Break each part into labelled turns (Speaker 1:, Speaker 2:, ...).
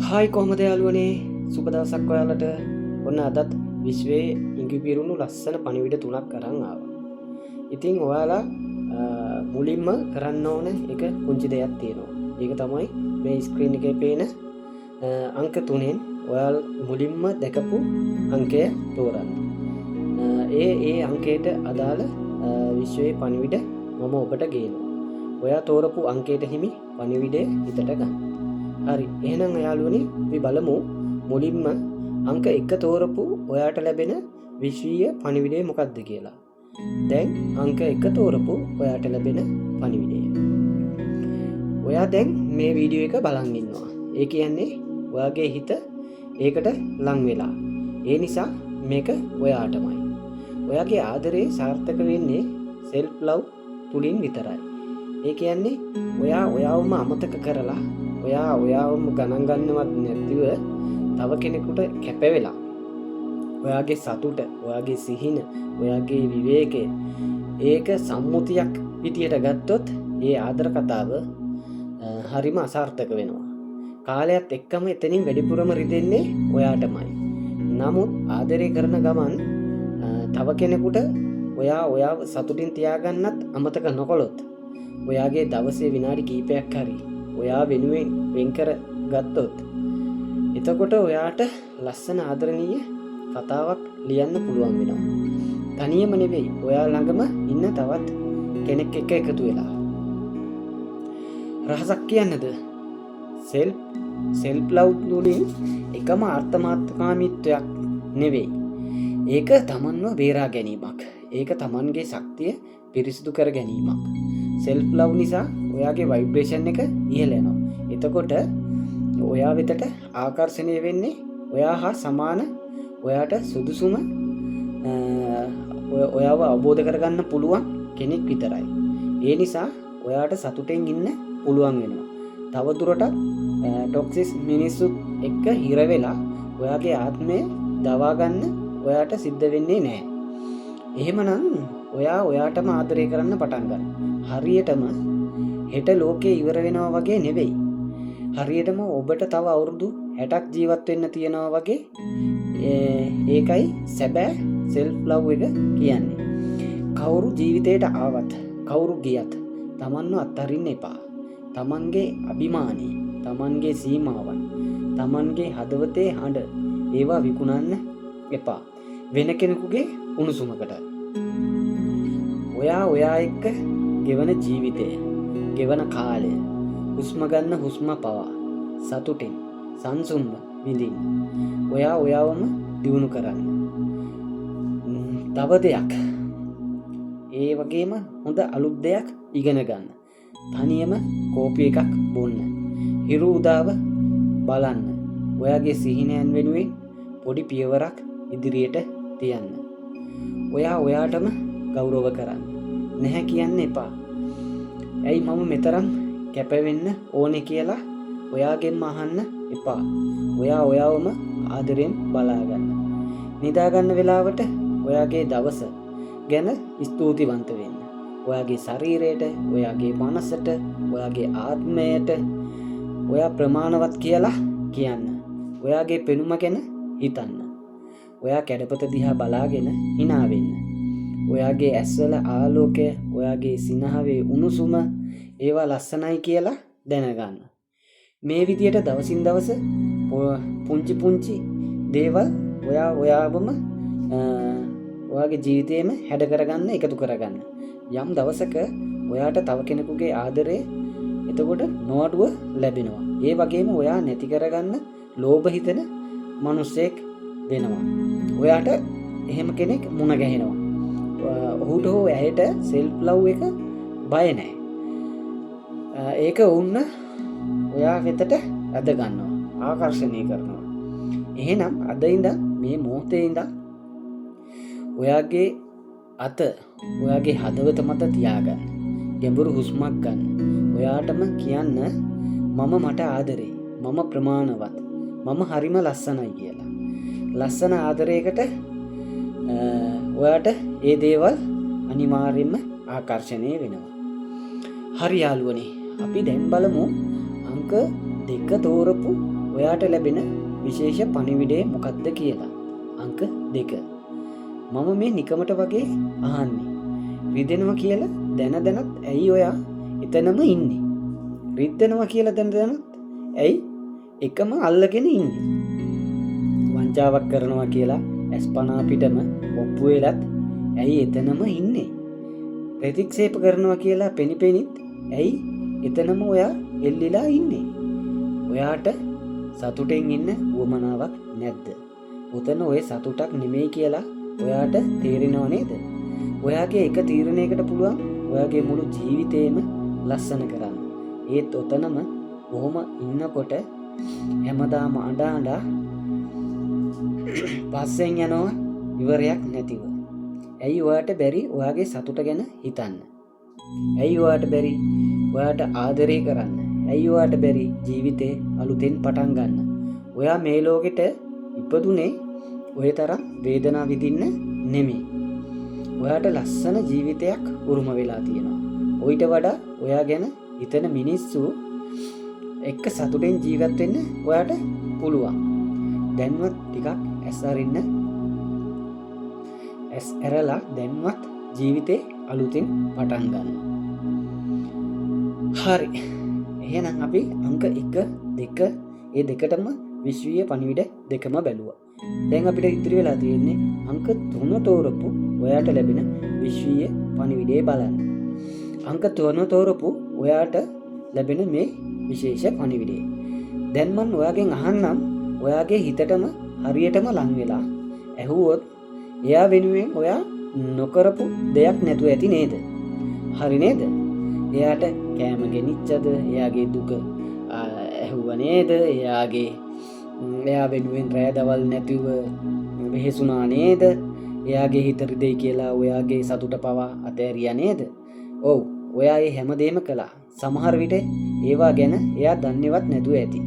Speaker 1: Hi කොහොමද යාළුවනේ සුබ දවසක් ඔයාලට. ඔන්න අදත් විශ්වයේ ඉඟි පිරුණු ලස්සන පණිවිඩ 3ක් අරන් ආවා. ඉතින් ඔයාලා මුලින්ම කරන්න ඕන එක පුංචි දෙයක් තියෙනවා. ඒක තමයි මේ ස්ක්‍රීන් එකේ පේන අංක 3න් ඔයාලා මුලින්ම දැකපු අංකය තෝරන්න. ඒ අංකයට අදාළ විශ්වයේ පණිවිඩ මම ඔබට ගේනවා. ඔයා තෝරපු අංකයට හිමි පණිවිඩය හිතට ගන්න. හරි, එහෙනම් යාළුවනේ අපි බලමු මුලින්ම අංක 1 තෝරපු ඔයාට ලැබෙන විශ්වීය පණිවිඩය මොකක්ද කියලා. දැන් අංක 1 තෝරපු ඔයාට ලැබෙන පණිවිඩය. ඔයා දැන් මේ වීඩියෝ එක බලන් ඉන්නවා. ඒ කියන්නේ ඔයාගේ හිත ඒකට ලං වෙලා. ඒ නිසා මේක ඔයාටමයි. ඔයාගේ ආදරේ සාර්ථක වෙන්නේ self love තුලින් විතරයි. ඒ කියන්නේ ඔයාවම අමතක කරලා ඔයාවම ගණන් ගන්නවත් නැතිව තව කෙනෙකුට කැප වෙලා ඔයාගේ සතුට, ඔයාගේ සිහින, ඔයාගේ විවේකය ඒක සම්මුතියක් පිටියට ගත්තොත් ඒ ආදර කතාව හරිම අසාර්ථක වෙනවා. කාලයත් එක්කම එතනින් වැඩිපුරම රිදෙන්නේ ඔයාටමයි. නමුත් ආදරය කරන ගමන් තව කෙනෙකුට ඔයාව සතුටින් තියාගන්නත් අමතක නොකළොත් ඔයාගේ දවසේ විනාඩි කිහිපයක් හරි ඔයා වෙනුවෙන් වෙන්කර ගත්තොත් එතකොට ඔයාට ලස්සන ආදරණීය කතාවක් ලියන්න පුළුවන් වෙනවා. තනියම නෙවෙයි, ඔයා ළඟම ඉන්න තවත් කෙනෙක් එක්ක එකතු වෙලා. රහසක් කියන්නද? self love තුලින් එකම ආත්මాత్మකාමීත්වයක් නෙවෙයි. ඒක තමන්ව බේරා ගැනීමක්. ඒක තමන්ගේ ශක්තිය පිරිසිදු කර ගැනීමක්. self love නිසා ඔයාගේ ভাইබ්‍රේෂන් එක ඉහළ යනවා. එතකොට ඔයා වෙතට ආකර්ෂණය වෙන්නේ ඔයා හා සමාන, ඔයාට සුදුසුම, ඔයාව අවබෝධ කරගන්න පුළුවන් කෙනෙක් විතරයි. ඒ නිසා ඔයාට සතුටෙන් ඉන්න පුළුවන් වෙනවා. තවදුරටත් ටොක්සිස් මිනිස්සුත් එක්ක හිර වෙලා ඔයාගේ ආත්මය දවා ගන්න ඔයාට සිද්ධ වෙන්නේ නැහැ. එහෙමනම් ඔයාටම ආදරය කරන්න පටන් ගන්න. හරියටම හෙට ලෝකේ ඉවර වෙනවා වගේ නෙවෙයි. හරියටම ඔබට තව අවුරුදු 60ක් ජීවත් වෙන්න තියෙනවා වගේ. ඒකයි සැබෑ self love එක කියන්නේ. කවුරු ජීවිතේට ආවත්, කවුරු ගියත් තමන්ව අත්හරින්න එපා. තමන්ගේ අභිමානී, තමන්ගේ සීමාවන්, තමන්ගේ හදවතේ හඬ ඒවා විකුණන්න එපා වෙන කෙනෙකුගේ උණුසුමකට. ඔයා එක්ක ගෙවන ජීවිතය, ගෙවන කාලය, හුස්ම ගන්න හුස්ම පවා සතුටින් සංසුන්ව විඳින්න. ඔයාවම දියුණු කරන්න. තව දෙයක්, ඒ වගේම හොඳ අලුත් දෙයක් ඉගෙන ගන්න. තනියම කෝපි එකක් බොන්න. හිරු උදාව බලන්න. ඔයාගේ සිහිනයන් වෙනුවෙන් පොඩි පියවරක් ඉදිරියට තියන්න. ඔයාටම ගෞරව කරන්න. නැහැ කියන්න එපා. ඇයි මම මෙතරම් කැපවෙන්න ඕනේ කියලා ඔයාගෙන්ම අහන්න එපා. ඔයාවම ආදරෙන් බලාගන්න. නිදාගන්න වෙලාවට ඔයාගේ දවස ගැන ස්තුතිවන්ත වෙන්න. ඔයාගේ ශරීරයට, ඔයාගේ මනසට, ඔයාගේ ආත්මයට ඔයා ප්‍රමාණවත් කියලා කියන්න. ඔයාගේ පෙනුම ගැන හිතන්න. ඔයා කැඩපත දිහා බලාගෙන hina වෙන්න. ඔයාගේ ඇස්වල ආලෝකය, ඔයාගේ සිනහවේ උණුසුම ඒවා ලස්සනයි කියලා දැනගන්න. මේ විදියට දවසින් දවස පුංචි දේවල් ඔයාවම ඔයාගේ ජීවිතේම හැඩ කරගන්න, එකතු කරගන්න. යම් දවසක ඔයාට තව කෙනෙකුගේ ආදරය එතකොට නොඅඩුව ලැබෙනවා. ඒ වගේම ඔයා නැති කරගන්න ලෝභ හිතෙන මිනිසෙක් වෙනවා. ඔයාට එහෙම කෙනෙක් මුණ ගැහෙනවා. ඔහුට හෝ ඇයට self love එක බය නැහැ. ඒක වුණ ඔයා වෙතට අද ගන්නවා, ආකර්ෂණය කරනවා. එහෙනම් අද ඉඳන් මේ මොහොතේ ඉඳන් ඔයාගේ අත ඔයාගේ හදවත මත තියාගන්න. ගැඹුරු හුස්මක් ගන්න. ඔයාටම කියන්න මම මට ආදරේ, මම ප්‍රමාණවත්, මම හරිම ලස්සනයි කියලා. ලස්සන ආදරයකට ඔයාට ඒ දේවල් අනිවාර්යයෙන්ම ආකර්ෂණය වෙනවා. හරි යාළුවනේ, අපි දැන් බලමු අංක 2 තෝරපු ඔයාට ලැබෙන විශේෂ පණිවිඩය මොකක්ද කියලා. අංක 2. මම මේ නිකමට වගේ අහන්නේ. රිදෙනවා කියලා දැන දැනත් ඇයි ඔයා එතනම ඉන්නේ? රිදෙනවා කියලා දැන දැනත් ඇයි එකම අල්ලගෙන ඉන්නේ? වංචාවක් කරනවා කියලා ඇස්පනා පිටම ඔප්පු වෙලත් ඇයි එතනම ඉන්නේ? ප්‍රතික්ෂේප කරනවා කියලා පෙනිපෙනිත් ඇයි එතනම ඔයා එල්ලිලා ඉන්නේ? ඔයාට සතුටෙන් ඉන්න උවමනාවක් නැද්ද? උතන ඔය සතුටක් නෙමෙයි කියලා ඔයාට තේරෙනව නේද? ඔයාගේ එක තීරණයකට පුළුවන් ඔයාගේ මුළු ජීවිතේම ලස්සන කරන්න. ඒත් ඔතනම කොහොම ඉන්නකොට හැමදාම අඬා පස්සෙන් යනවා ඉවරයක් නැතිව. ඇයි ඔයාට බැරි ඔයාගේ සතුට ගැන හිතන්න? ඇයි ඔයාට බැරි ඔයාට ආදරය කරන්න? ඇයි ඔයාට බැරි ජීවිතේ අලුතෙන් පටන් ගන්න? ඔයා මේ ලෝකෙට ඉපදුනේ ඔය තරම් වේදනාව විඳින්න නෙමෙයි. ඔයාට ලස්සන ජීවිතයක් උරුම වෙලා තියෙනවා. ඔයිට වඩා ඔයා ගැන හිතන මිනිස්සු එක්ක සතුටෙන් ජීවත් වෙන්න ඔයාට පුළුවන්. දැන්වත් ටිකක් ඇස් අරින්න. ඇස් ඇරලා දැන්වත් ජීවිතේ අලුතින් පටන් ගන්න. හරි. එහෙනම් අපි අංක 1 2 ඒ දෙකටම විශ්වීය පණිවිඩ දෙකම බැලුවා. දැන් අපිට ඉතිරි වෙලා තියෙන්නේ අංක 3 තෝරපු ඔයාට ලැබෙන විශ්වීය පණිවිඩය බලන්න. අංක 3 තෝරපු ඔයාට ලැබෙන මේ විශේෂ පණිවිඩය. දැන් මම ඔයාගෙන් අහන්නම් ඔයාගේ හිතටම හරියටම ලං වෙලා ඇහුවොත් එයා වෙනුවෙන් ඔයා නොකරපු දෙයක් නැතුව ඇති නේද? හරි නේද? එයාට කෑම ගෙනිච්චද? එයාගේ දුක ඇහුව නේද? එයා වෙනුවෙන් රෑ දවල් නැතිව වෙහෙසුනා නේද? එයාගේ හිත රිදෙයි කියලා ඔයාගේ සතුට පවා අතෑරියා නේද? ඔව්, ඔයා ඒ හැමදේම කළා. සමහර විට ඒවා ගැන එයා දන්නේවත් නැතුව ඇති.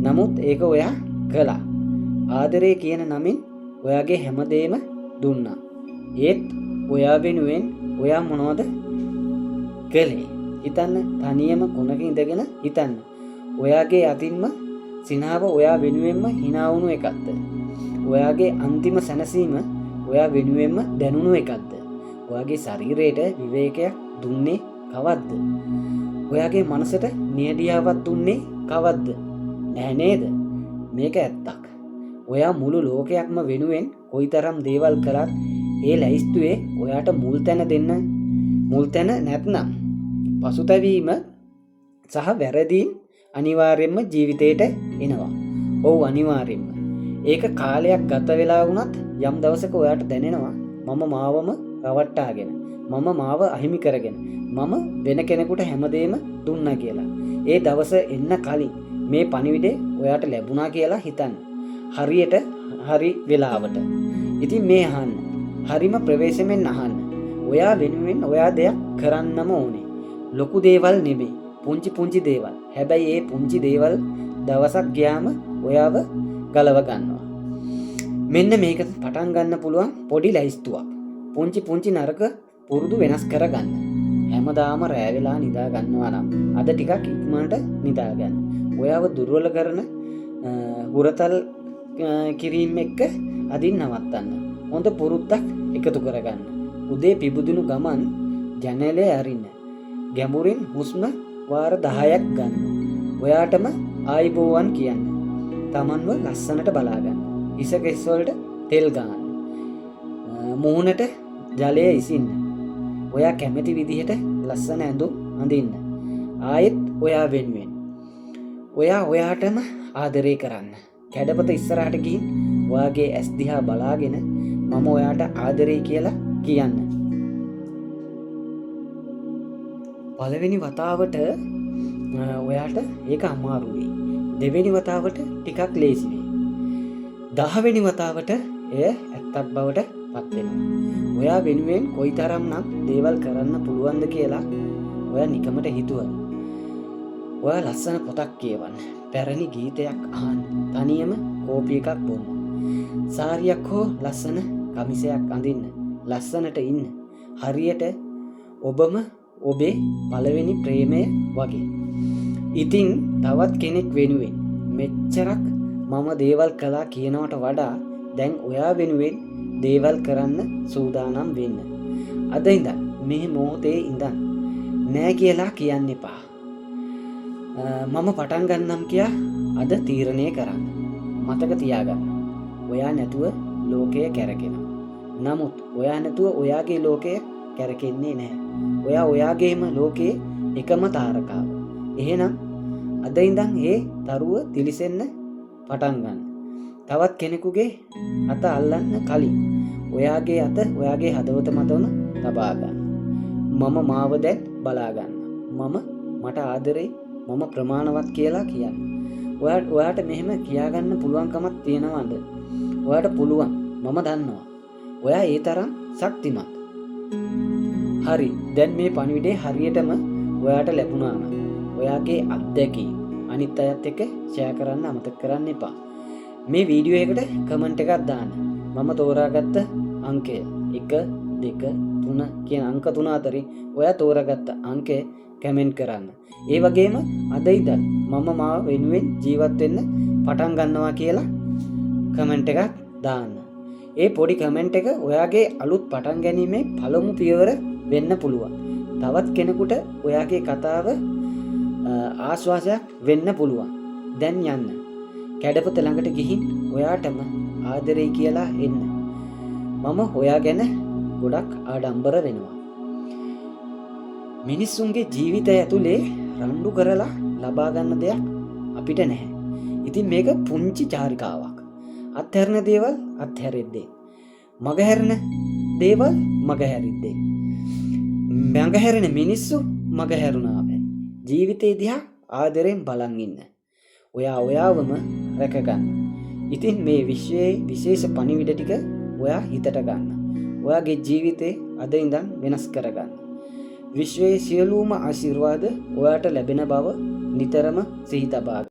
Speaker 1: නමුත් ඒක ඔයා කළා. ආදරය කියන නමින් ඔයාගේ හැමදේම දුන්නා. ඒත් ඔයා වෙනුවෙන් ඔයා මොනවද කළේ? හිතන්න. තනියම කොනක ඉඳගෙන හිතන්න. ඔයාගේ අතින්ම සිනාව ඔයා වෙනුවෙන්ම hina වුණු එකක්ද? ඔයාගේ අන්තිම සැනසීම ඔයා වෙනුවෙන්ම දැනුණු එකක්ද? ඔයාගේ ශරීරයට විවේකයක් දුන්නේ කවද්ද? ඔයාගේ මනසට නියඩියාවක් දුන්නේ කවද්ද? නැහැ නේද? මේක ඇත්තක්. ඔයා මුළු ලෝකයක්ම වෙනුවෙන් කොයිතරම් දේවල් කළත් ඒ ලැයිස්තුවේ ඔයාට මුල් තැන දෙන්න මුල් තැන නැත්නම් පසුතැවීම සහ වැරදීම් අනිවාර්යෙන්ම ජීවිතේට එනවා. ඔව්, අනිවාර්යෙන්ම. ඒක කාලයක් ගත වෙලා වුණත් යම් දවසක ඔයාට දැනෙනවා මම මාවම රවට්ටාගෙන, මම මාව අහිමි කරගෙන, මම වෙන කෙනෙකුට හැමදේම දුන්නා කියලා. ඒ දවස එන්න කලින් මේ පණිවිඩය ඔයාට ලැබුණා කියලා හිතන්න. හරියට හරි වෙලාවට. ඉතින් මේ අහන්න. හරිම ප්‍රවේශමෙන් අහන්න. ඔයා වෙනුවෙන් ඔයා දෙයක් කරන්නම ඕනේ. ලොකු දේවල් නෙමෙයි. පුංචි දේවල්. හැබැයි ඒ පුංචි දේවල් දවසක් ගියාම ඔයාව ගලව ගන්නවා. මෙන්න මේක පටන් ගන්න පුළුවන් පොඩි ලැයිස්තුවක්. පුංචි නරක පුරුදු වෙනස් කරගන්න. හැමදාම රෑ වෙලා නිදා ගන්නවා නම් අද ටිකක් ඉක්මනට නිදා ගන්න. ඔයාව දුර්වල කරන හුරතල් කිරීම එක්ක අදින් නවත්තන්න. හොඳ පුරුද්දක් එකතු කරගන්න. උදේ පිබුදුණු ගමන් ජනේලේ අරින්න. ගැඹුරින් හුස්ම වාර 10ක් ගන්න. ඔයාටම ආයිබෝවන් කියන්න. තමන්ව ලස්සනට බලා ගන්න. හිස කෙස් වලට තෙල් ගන්න. මූණට ජලය ඉසින්න. ඔයා කැමති විදිහට ලස්සන ඇඳුම් අඳින්න. ආයෙත් ඔයා වෙනුවෙන්. ඔයා ඔයාටම ආදරය කරන්න. කැඩපත ඉස්සරහට ගිහින් ඔයාගේ ඇස් දිහා බලාගෙන මම ඔයාට ආදරේ කියලා කියන්න. පළවෙනි වතාවට ඔයාට ඒක අමාරු වෙයි. දෙවෙනි වතාවට ටිකක් ලේසි වෙයි. 10 වෙනි වතාවට එය ඇත්තක් බවට පත් වෙනවා. ඔයා වෙනුවෙන් කොයිතරම්නම් දේවල් කරන්න පුළුවන්ද කියලා ඔයා නිකමට හිතුවා. ඔයා ලස්සන පොතක් කියවන්න. පැරණි ගීතයක් අහන්න. තනියම කෝපි එකක් බොන්න. සාරියක් හෝ ලස්සන කමිසයක් අඳින්න. ලස්සනට ඉන්න. හරියට ඔබම ඔබේ පළවෙනි ප්‍රේමය වගේ. ඉතින් තවත් කෙනෙක් වෙනුවෙන් මෙච්චරක් මම දේවල් කළා කියනවට වඩා දැන් ඔයා වෙනුවෙන් දේවල් කරන්න සූදානම් වෙන්න. අද ඉඳන් මේ මොහොතේ ඉඳන් නෑ කියලා කියන්න එපා. මම පටන් ගන්නම් කියා අද තීරණය කරන්න. මතක තියාගන්න. ඔයා නැතුව ලෝකය කැරකෙනවා. නමුත් ඔයා නැතුව ඔයාගේ ලෝකය කැරකෙන්නේ නැහැ. ඔයා ඔයාගේම ලෝකයේ එකම තාරකාව. එහෙනම් අද ඉඳන් ඒ තරුව තිලිසෙන්න පටන් ගන්න. තවත් කෙනෙකුගේ අත අල්ලන්න කලින් ඔයාගේ අත ඔයාගේ හදවත මතම තබා ගන්න. මම මාව දැන් බලා ගන්න. මට ආදරේ, මම ප්‍රමාණවත් කියලා කියන්න. ඔයාට මෙහෙම කියාගන්න පුළුවන්කමක් තියෙනවද? ඔයාට පුළුවන්. මම දන්නවා. ඔයා ඒ තරම් ශක්තිමත්. හරි. දැන් මේ පණිවිඩේ හරියටම ඔයාට ලැබුණා නම් ඔයාගේ අත්දැකීම් අනිත් අයත් එක්ක ෂෙයා කරන්න අමතක කරන්න එපා. මේ වීඩියෝ එකට කමෙන්ට් එකක් දාන්න. මම තෝරාගත්ත අංකය 1 2 3 කියන අංක 3 අතරින් ඔයා තෝරාගත්ත අංකය කමෙන්ට් කරන්න. ඒ වගේම අද ඉඳන් මම මාව වෙනුවෙන් ජීවත් වෙන්න පටන් ගන්නවා කියලා කමෙන්ට් එකක් දාන්න. ඒ පොඩි කමෙන්ට් එක ඔයාගේ අලුත් පටන් ගැනීමේ පළමු පියවර වෙන්න පුළුවන්. තවත් කෙනෙකුට ඔයාගේ කතාව ආශ්වාසයක් වෙන්න පුළුවන්. දැන් යන්න. කැඩපත ළඟට ගිහින් ඔයාටම ආදරේ කියලා එන්න. මම ඔයා ගැන ගොඩක් ආඩම්බර වෙනවා. මිනිස්සුන්ගේ ජීවිතය ඇතුලේ රණ්ඩු කරලා ලබා ගන්න දෙයක් අපිට නැහැ. ඉතින් මේක පුංචි චාරිකාවක්. අත්හැරන දේවල් අත්හැරෙද්දී. මගහැරන දේවල් මගහැරිද්දී. මගහැරෙන මිනිස්සු මගහැරුණා බෑ. ජීවිතේ දිහා ආදරෙන් බලන් ඉන්න. ඔයා ඔයාවම රැකගන්න. ඉතින් මේ විශ්වයේ විශේෂ පණිවිඩ ටික ඔයා හිතට ගන්න. ඔයාගේ ජීවිතේ අද ඉඳන් වෙනස් කරගන්න. විශ්වයේ සියලුම ආශිර්වාද ඔයාට ලැබෙන බව නිතරම සිහි තබා